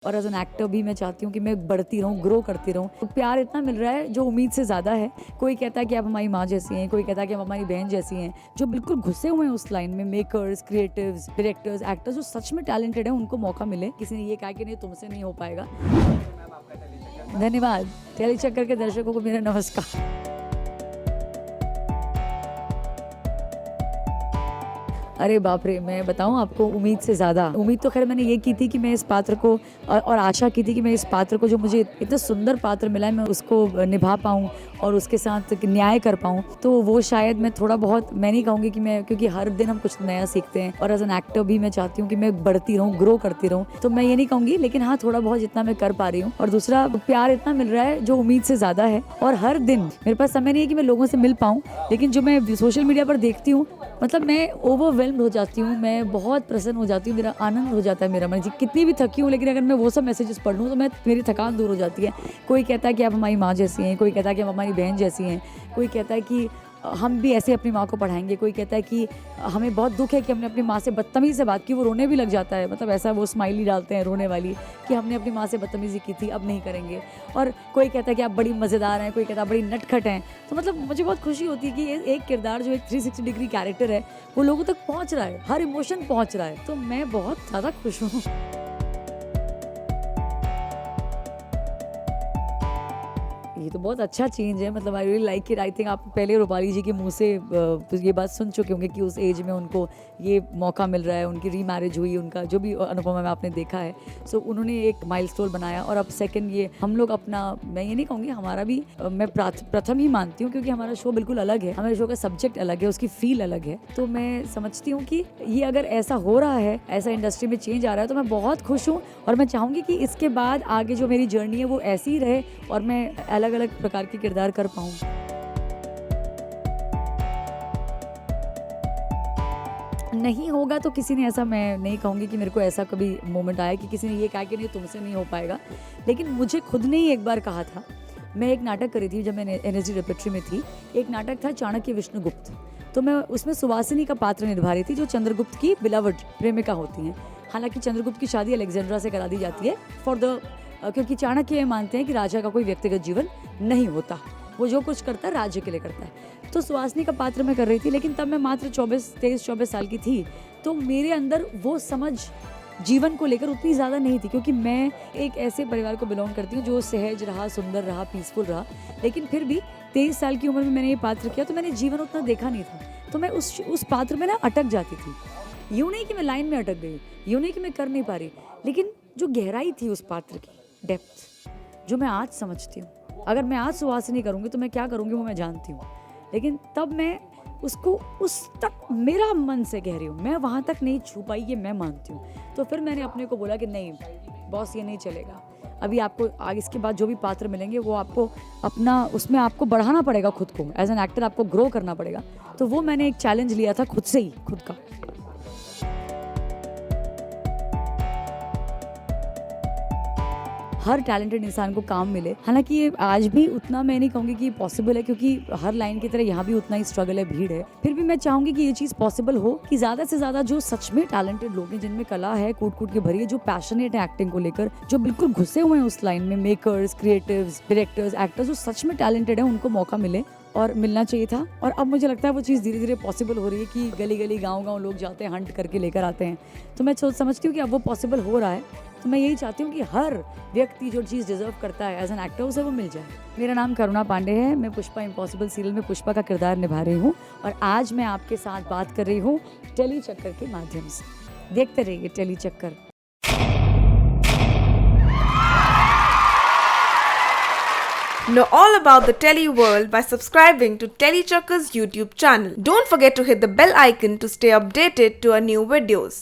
और as an actor भी मैं चाहती हूँ कि मैं बढ़ती रहूँ, ग्रो करती रहूँ। तो प्यार इतना मिल रहा है जो उम्मीद से ज़्यादा है। कोई कहता है कि आप हमारी माँ जैसी हैं, कोई कहता है कि आप हमारी बहन जैसी हैं। जो बिल्कुल घुसे हुए हैं उस लाइन में, मेकर्स, क्रिएटिव्स, डायरेक्टर्स, एक्टर्स जो सच में टैलेंटेड हैं, उनको मौका मिले। किसी ने ये कहा कि नहीं तुमसे नहीं हो पाएगा। धन्यवाद। टेली चक्कर के दर्शकों को मेरा नमस्कार। अरे बाप रे, मैं बताऊं आपको, उम्मीद से ज़्यादा। उम्मीद तो खैर मैंने ये की थी कि मैं इस पात्र को और आशा की थी कि मैं इस पात्र को, जो मुझे इतना सुंदर पात्र मिला है, मैं उसको निभा पाऊं और उसके साथ न्याय कर पाऊं। तो वो शायद मैं थोड़ा बहुत, मैं नहीं कहूँगी कि मैं, क्योंकि हर दिन हम कुछ नया सीखते हैं और एज एन एक्टर भी मैं चाहती हूँ कि मैं बढ़ती रहूँ, ग्रो करती रहूँ। तो मैं ये नहीं कहूँगी, लेकिन हाँ थोड़ा बहुत जितना मैं कर पा रही हूँ। और दूसरा, प्यार इतना मिल रहा है जो उम्मीद से ज़्यादा है। और हर दिन मेरे पास समय नहीं है कि मैं लोगों से मिल पाऊँ, लेकिन जो मैं सोशल मीडिया पर देखती हूँ, मतलब मैं ओवरवेल्म्ड हो जाती हूँ, मैं बहुत प्रसन्न हो जाती हूँ, मेरा आनंद हो जाता है मेरा मन। कितनी भी थकी हूँ, लेकिन अगर मैं वो सब मैसेजेस पढ़ लूँ तो मेरी थकान दूर हो जाती है। कोई कहता है कि आप हमारी माँ जैसी हैं, कोई कहता है कि आप हमारी बहन जैसी हैं, कोई कहता है कि हम भी ऐसे अपनी माँ को पढ़ाएंगे, कोई कहता है कि हमें बहुत दुख है कि हमने अपनी माँ से बदतमीज़ी से बात की। वो रोने भी लग जाता है, मतलब ऐसा वो स्माइली डालते हैं रोने वाली कि हमने अपनी माँ से बदतमीज़ी की थी, अब नहीं करेंगे। और कोई कहता है कि आप बड़ी मज़ेदार हैं, कोई कहता है बड़ी नटखट हैं। तो मतलब मुझे बहुत खुशी होती है कि एक किरदार जो एक 360 डिग्री कैरेक्टर है, वो लोगों तक पहुँच रहा है, हर इमोशन पहुँच रहा है। तो मैं बहुत ज़्यादा खुश हूँ। ये तो बहुत अच्छा चेंज है, मतलब I really like it. I think आप पहले रूपाली जी के मुंह से ये बात सुन चुके होंगे कि उस एज में उनको ये मौका मिल रहा है, उनकी रीमैरिज हुई, उनका जो भी अनुपमा में आपने देखा है। सो उन्होंने एक माइलस्टोन बनाया। और अब सेकंड ये हम लोग अपना, मैं ये नहीं कहूँगी हमारा भी, मैं प्रथम ही मानती हूँ, क्योंकि हमारा शो बिल्कुल अलग है, हमारे शो का सब्जेक्ट अलग है, उसकी फील अलग है। तो मैं समझती हूँ कि ये अगर ऐसा हो रहा है, ऐसा इंडस्ट्री में चेंज आ रहा है, तो मैं बहुत खुश हूँ। और मैं चाहूँगी कि इसके बाद आगे जो मेरी जर्नी है वो ऐसी ही रहे और मैं अलग अलग प्रकार के किरदार कर पाऊँ। नहीं होगा तो किसी ने ऐसा, मैं नहीं कहूँगी कि मेरे को ऐसा कभी मोमेंट आया कि किसी ने ये कहा कि नहीं तुमसे नहीं हो पाएगा, लेकिन मुझे खुद ने ही एक बार कहा था। मैं एक नाटक करी थी जब मैं एनएसडी रेपेट्री में थी। एक नाटक था चाणक्य विष्णुगुप्त। तो मैं उसमें सुवासिनी का पात्र निभा रही थी, जो चंद्रगुप्त की बिलावड प्रेमिका होती हैं। हालांकि चंद्रगुप्त की शादी अलेक्जेंड्रा से करा दी जाती है क्योंकि चाणक्य ये मानते हैं कि राजा का कोई व्यक्तिगत जीवन नहीं होता, वो जो कुछ करता है राज्य के लिए करता है। तो सुवासिनी का पात्र मैं कर रही थी, लेकिन तब मैं मात्र 23-24 साल की थी। तो मेरे अंदर वो समझ जीवन को लेकर उतनी ज़्यादा नहीं थी, क्योंकि मैं एक ऐसे परिवार को बिलोंग करती हूँ जो सहज रहा, सुंदर रहा, पीसफुल रहा। लेकिन फिर भी 23 साल की उम्र में मैंने ये पात्र किया, तो मैंने जीवन उतना देखा नहीं था। तो मैं उस पात्र में ना अटक जाती थी। यूँ नहीं कि मैं लाइन में अटक गई, यूँ नहीं कि मैं कर नहीं पा रही, लेकिन जो गहराई थी उस पात्र की, डेप्थ, जो मैं आज समझती हूँ। अगर मैं आज सुहासिनी करूँगी तो मैं क्या करूँगी वो मैं जानती हूँ, लेकिन तब मैं उसको उस तक, मेरा मन से कह रही हूँ, मैं वहाँ तक नहीं छू पाई, ये मैं मानती हूँ। तो फिर मैंने अपने को बोला कि नहीं बॉस, ये नहीं चलेगा। अभी आपको आगे इसके बाद जो भी पात्र मिलेंगे वो आपको अपना, उसमें आपको बढ़ाना पड़ेगा खुद को, एज एन एक्टर आपको ग्रो करना पड़ेगा। तो वो मैंने एक चैलेंज लिया था खुद से ही, खुद का। हर टैलेंटेड इंसान को काम मिले। हालांकि ये आज भी उतना, मैं नहीं कहूँगी कि पॉसिबल है, क्योंकि हर लाइन की तरह यहाँ भी उतना ही स्ट्रगल है, भीड़ है। फिर भी मैं चाहूँगी कि ये चीज़ पॉसिबल हो कि ज़्यादा से ज़्यादा जो सच में टैलेंटेड लोग हैं, जिनमें कला है कूट कूट के भरी है, जो पैशनेट है एक्टिंग को लेकर, जो बिल्कुल घुसे हुए हैं उस लाइन में, मेकर्स, क्रिएटिव्स, डायरेक्टर्स, एक्टर्स जो सच में टैलेंटेड है, उनको मौका मिले और मिलना चाहिए था। और अब मुझे लगता है वो चीज़ धीरे धीरे पॉसिबल हो रही है कि गली गली गाँव लोग जाते हैं, हंट करके लेकर आते हैं। तो मैं समझती हूँ कि अब वो पॉसिबल हो रहा है। तो मैं यही चाहती हूँ कि हर व्यक्ति जो चीज़ डिजर्व करता है एज एन एक्टर, उसे वो मिल जाए। मेरा नाम करुणा पांडे है। मैं पुष्पा इम्पॉसिबल सीरियल में पुष्पा का किरदार निभा रही हूँ और आज मैं आपके साथ बात कर रही हूँ टेली चक्कर के माध्यम से। देखते रहिए टेली चक्कर। Know all about the Tele world by subscribing to Tele Chakkar's YouTube channel. Don't forget to hit the bell icon to stay updated to our new videos.